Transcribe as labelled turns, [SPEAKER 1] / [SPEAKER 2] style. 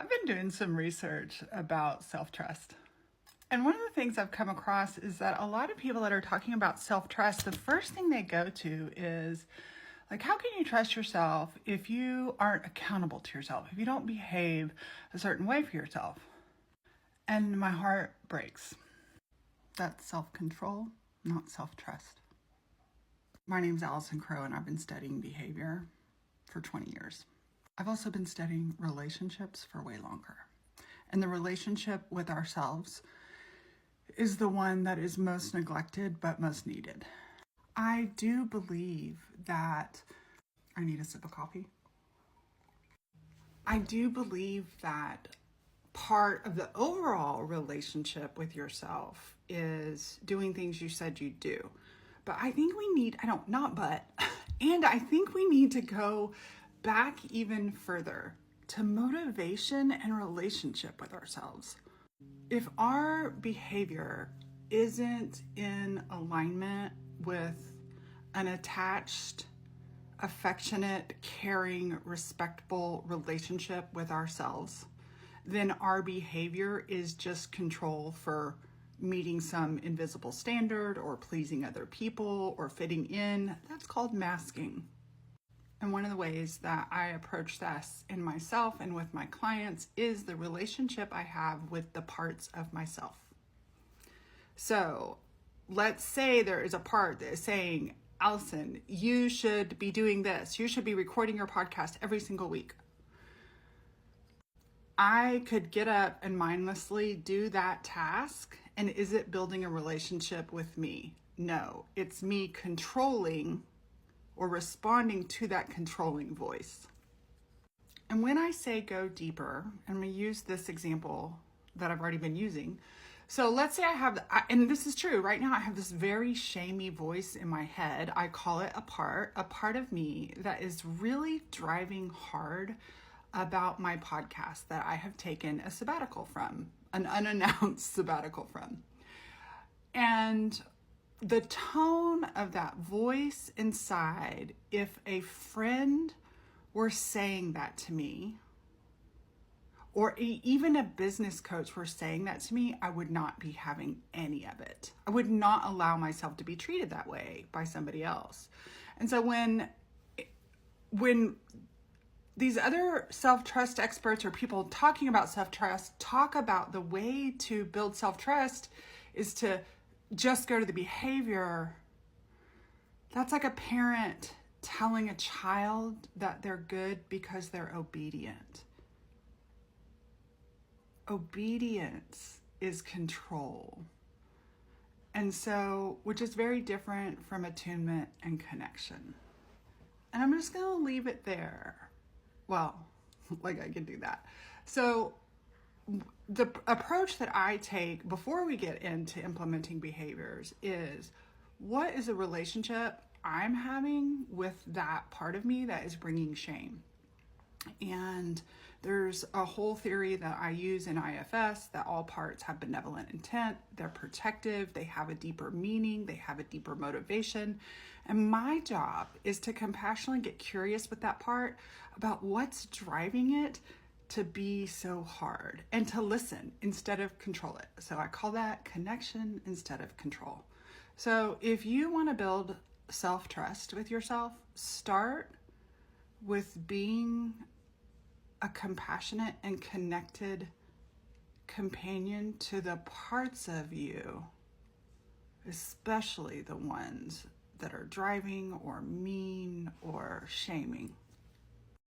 [SPEAKER 1] I've been doing some research about self-trust. And one of the things I've come across is that a lot of people that are talking about self-trust, the first thing they go to is like, how can you trust yourself if you aren't accountable to yourself, if you don't behave a certain way for yourself? And my heart breaks. That's self-control, not self-trust. My name's Allison Crow, and I've been studying behavior for 20 years. I've also been studying relationships for way longer. And the relationship with ourselves is the one that is most neglected but most needed. I do believe that I need a sip of coffee. I do believe that part of the overall relationship with yourself is doing things you said you'd do. But I think we need, and I think we need to go back even further to motivation and relationship with ourselves. If our behavior isn't in alignment with an attached, affectionate, caring, respectful relationship with ourselves, then our behavior is just control for meeting some invisible standard or pleasing other people or fitting in. That's called masking. And one of the ways that I approach this in myself and with my clients is the relationship I have with the parts of myself. So let's say there is a part that is saying, Allison, you should be doing this. You should be recording your podcast every single week. I could get up and mindlessly do that task. And is it building a relationship with me? No, it's me controlling or responding to that controlling voice. And when I say go deeper, I'm going to use this example that I've already been using. So let's say and this is true, right now I have this very shamey voice in my head. I call it a part of me that is really driving hard about my podcast that I have taken a sabbatical from, an unannounced sabbatical from. And the tone of that voice inside, if a friend were saying that to me, or even a business coach were saying that to me, I would not be having any of it. I would not allow myself to be treated that way by somebody else. And so when these other self-trust experts or people talking about self-trust talk about the way to build self-trust is to just go to the behavior, that's like a parent telling a child that they're good because they're obedient. Obedience is control. And so, which is very different from attunement and connection. And I'm just going to leave it there. Well, like I could do that. So the approach that I take before we get into implementing behaviors is, what is a relationship I'm having with that part of me that is bringing shame? And there's a whole theory that I use in IFS that all parts have benevolent intent, they're protective, they have a deeper meaning, they have a deeper motivation. And my job is to compassionately get curious with that part about what's driving it to be so hard and to listen instead of control it. So I call that connection instead of control. So if you want to build self-trust with yourself, start with being a compassionate and connected companion to the parts of you, especially the ones that are driving or mean or shaming.